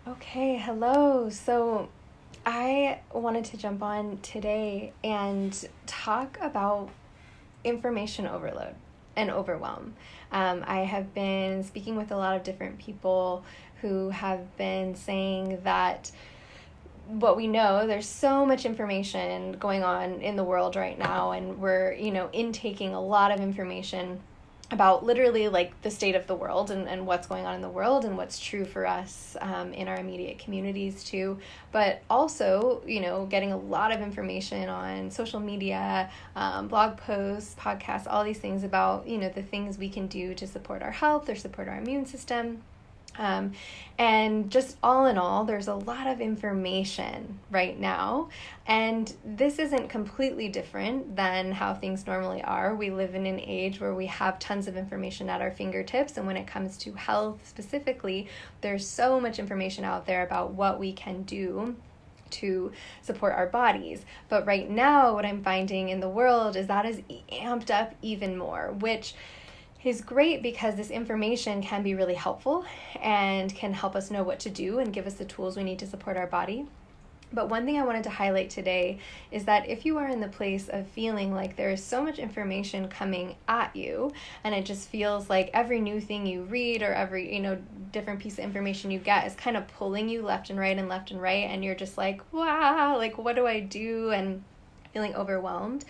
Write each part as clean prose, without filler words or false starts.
Okay, hello. So I wanted to jump on today and talk about information overload and overwhelm. I have been speaking with a lot of different people who have been saying that what we know, there's so much information going on in the world right now, and we're, intaking a lot of information about literally like the state of the world and what's going on in the world and what's true for us in our immediate communities too, but also getting a lot of information on social media, blog posts, podcasts, all these things about the things we can do to support our health or support our immune system. And just all in all, there's a lot of information right now. And this isn't completely different than how things normally are. We live in an age where we have tons of information at our fingertips. And when it comes to health specifically, there's so much information out there about what we can do to support our bodies. But right now, what I'm finding in the world is that is amped up even more, which is great because this information can be really helpful and can help us know what to do and give us the tools we need to support our body. But one thing I wanted to highlight today is that if you are in the place of feeling like there is so much information coming at you, and it just feels like every new thing you read or every, different piece of information you get is kind of pulling you left and right, and you're just like, wow, like what do I do? And feeling overwhelmed.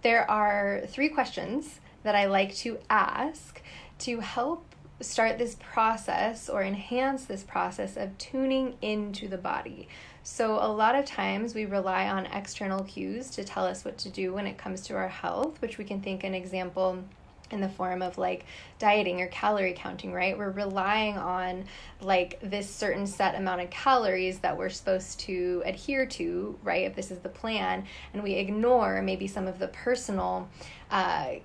There are 3 questions that I like to ask to help start this process or enhance this process of tuning into the body. So a lot of times we rely on external cues to tell us what to do when it comes to our health, which we can think an example in the form of like dieting or calorie counting, right? We're relying on like this certain set amount of calories that we're supposed to adhere to, right? If this is the plan, and we ignore maybe some of the personal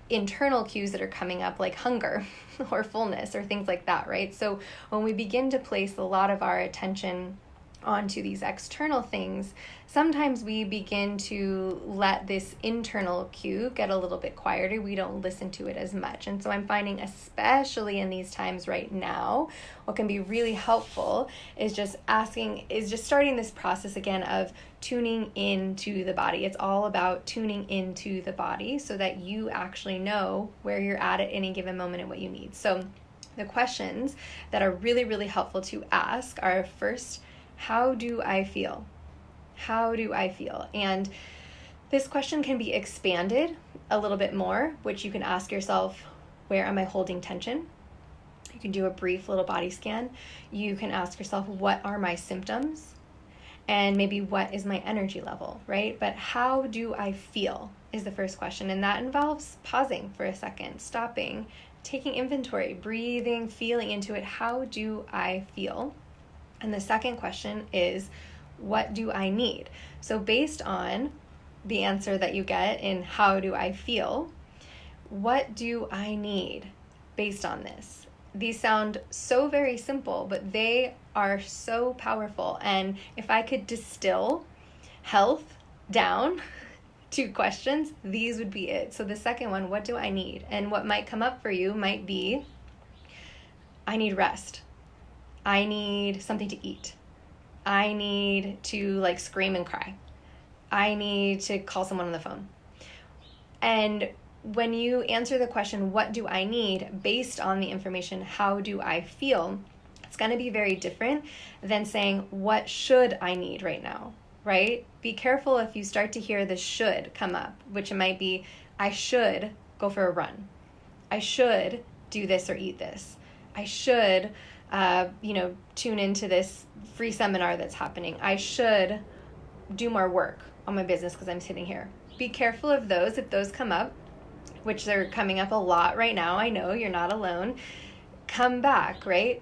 internal cues that are coming up, like hunger or fullness or things like that, right? So when we begin to place a lot of our attention onto these external things, sometimes we begin to let this internal cue get a little bit quieter. We don't listen to it as much. And so I'm finding, especially in these times right now, what can be really helpful is just starting this process again of tuning into the body. It's all about tuning into the body so that you actually know where you're at any given moment and what you need. So the questions that are really, really helpful to ask are, first, how do I feel? How do I feel? And this question can be expanded a little bit more, which you can ask yourself, where am I holding tension? You can do a brief little body scan. You can ask yourself, what are my symptoms? And maybe what is my energy level, right? But how do I feel is the first question. And that involves pausing for a second, stopping, taking inventory, breathing, feeling into it. How do I feel? And the second question is, what do I need? So based on the answer that you get in how do I feel, what do I need based on this? These sound so very simple, but they are so powerful. And if I could distill health down to questions, these would be it. So the second one, what do I need? And what might come up for you might be, I need rest. I need something to eat. I need to like scream and cry. I need to call someone on the phone. And when you answer the question, what do I need, based on the information, how do I feel, it's going to be very different than saying, what should I need right now, right? Be careful if you start to hear the should come up, which it might be, I should go for a run. I should do this or eat this. I should tune into this free seminar that's happening. I should do more work on my business because I'm sitting here. Be careful of those. If those come up, which they're coming up a lot right now, I know you're not alone. Come back, right?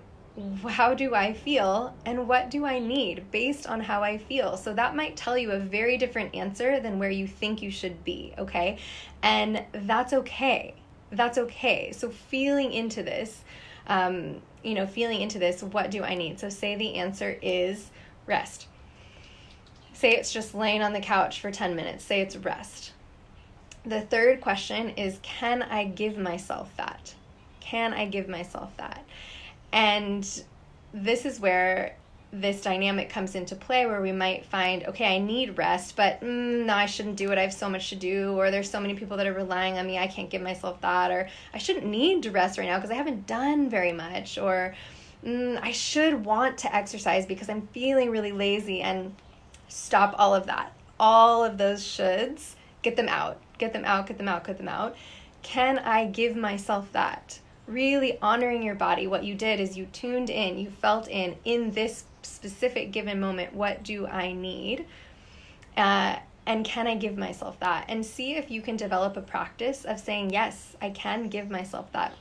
How do I feel and what do I need based on how I feel? So that might tell you a very different answer than where you think you should be, okay? And that's okay. That's okay. So feeling into this, what do I need? So say the answer is rest. Say it's just laying on the couch for 10 minutes. Say it's rest. The third question is, can I give myself that? Can I give myself that? And this is where this dynamic comes into play where we might find, okay, I need rest, but no, I shouldn't do it. I have so much to do, or there's so many people that are relying on me. I can't give myself that, or I shouldn't need to rest right now because I haven't done very much, or I should want to exercise because I'm feeling really lazy. And stop all of that. All of those shoulds, get them out, get them out, get them out, get them out. Can I give myself that? Really honoring your body. What you did is you tuned in, you felt in this specific given moment, what do I need? And can I give myself that? And see if you can develop a practice of saying, yes, I can give myself that.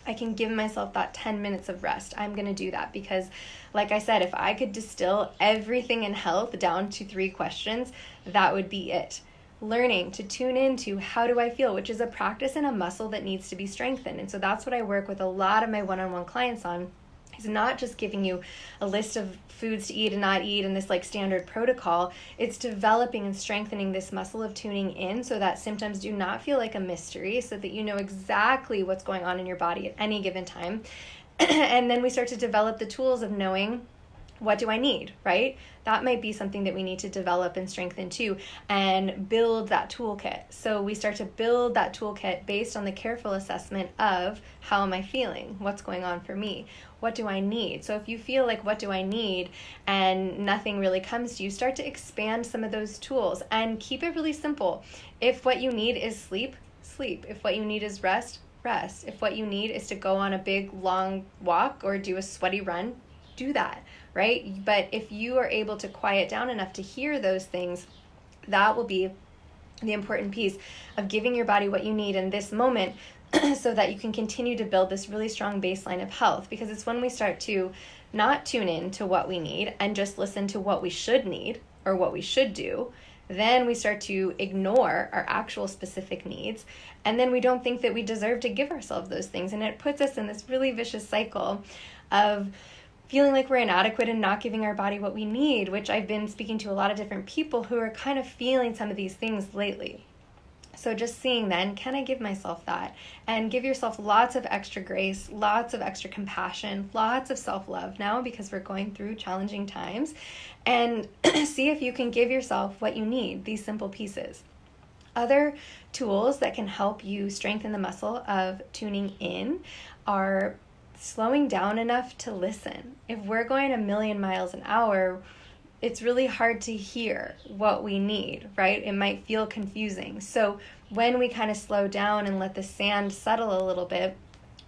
I can give myself that 10 minutes of rest. I'm going to do that because, like I said, if I could distill everything in health down to 3 questions, that would be it. Learning to tune into how do I feel, which is a practice and a muscle that needs to be strengthened. And so that's what I work with a lot of my one-on-one clients on. It's not just giving you a list of foods to eat and not eat and this like standard protocol. It's developing and strengthening this muscle of tuning in so that symptoms do not feel like a mystery, so that you know exactly what's going on in your body at any given time. And then we start to develop the tools of knowing, what do I need, right? That might be something that we need to develop and strengthen too, and build that toolkit. So we start to build that toolkit based on the careful assessment of how am I feeling? What's going on for me? What do I need? So if you feel like, what do I need? And nothing really comes to you, start to expand some of those tools and keep it really simple. If what you need is sleep, sleep. If what you need is rest, rest. If what you need is to go on a big long walk or do a sweaty run, do that, right? But if you are able to quiet down enough to hear those things, that will be the important piece of giving your body what you need in this moment so that you can continue to build this really strong baseline of health. Because it's when we start to not tune in to what we need and just listen to what we should need or what we should do, then we start to ignore our actual specific needs. And then we don't think that we deserve to give ourselves those things. And it puts us in this really vicious cycle of feeling like we're inadequate and not giving our body what we need, which I've been speaking to a lot of different people who are kind of feeling some of these things lately. So just seeing then, can I give myself that? And give yourself lots of extra grace, lots of extra compassion, lots of self-love now, because we're going through challenging times. And see if you can give yourself what you need, these simple pieces. Other tools that can help you strengthen the muscle of tuning in are slowing down enough to listen. If we're going a million miles an hour, it's really hard to hear what we need, right? It might feel confusing. So when we kind of slow down and let the sand settle a little bit,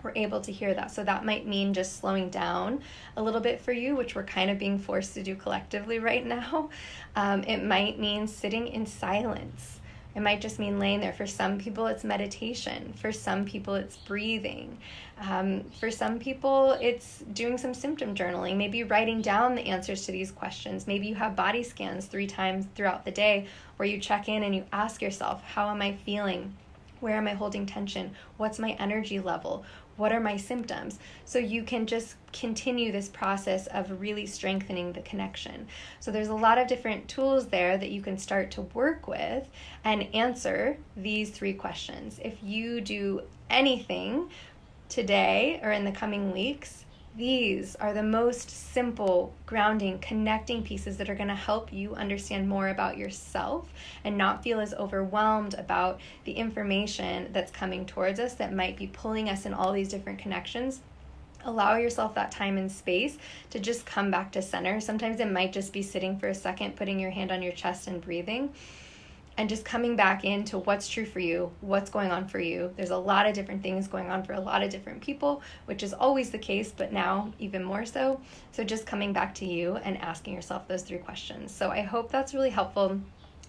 we're able to hear that. So that might mean just slowing down a little bit for you, which we're kind of being forced to do collectively right now. It might mean sitting in silence. It might just mean laying there. For some people, it's meditation. For some people, it's breathing. For some people, it's doing some symptom journaling, maybe writing down the answers to these questions. Maybe you have body scans 3 times throughout the day where you check in and you ask yourself, how am I feeling? Where am I holding tension? What's my energy level? What are my symptoms? So you can just continue this process of really strengthening the connection. So there's a lot of different tools there that you can start to work with and answer these 3 questions. If you do anything today or in the coming weeks, these are the most simple, grounding, connecting pieces that are going to help you understand more about yourself and not feel as overwhelmed about the information that's coming towards us that might be pulling us in all these different connections. Allow yourself that time and space to just come back to center. Sometimes it might just be sitting for a second, putting your hand on your chest and breathing, and just coming back into what's true for you, what's going on for you. There's a lot of different things going on for a lot of different people, which is always the case, but now even more so. So just coming back to you and asking yourself those 3 questions. So I hope that's really helpful.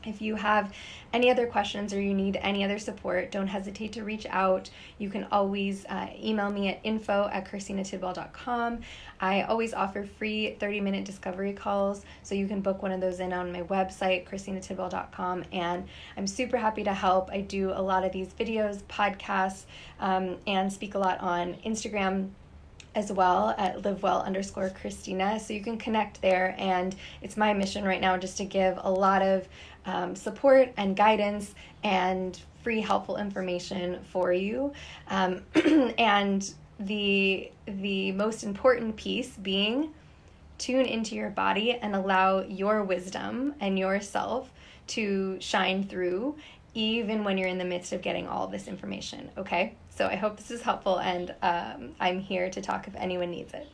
If you have any other questions or you need any other support, don't hesitate to reach out. You can always email me at info@christinatidwell.com. I always offer free 30-minute discovery calls, so you can book one of those in on my website, christinatidwell.com, and I'm super happy to help. I do a lot of these videos, podcasts, and speak a lot on Instagram as well at livewell_Christina. So you can connect there, and it's my mission right now just to give a lot of support and guidance and free helpful information for you. And the most important piece being tune into your body and allow your wisdom and yourself to shine through, even when you're in the midst of getting all this information. Okay, so I hope this is helpful, and I'm here to talk if anyone needs it.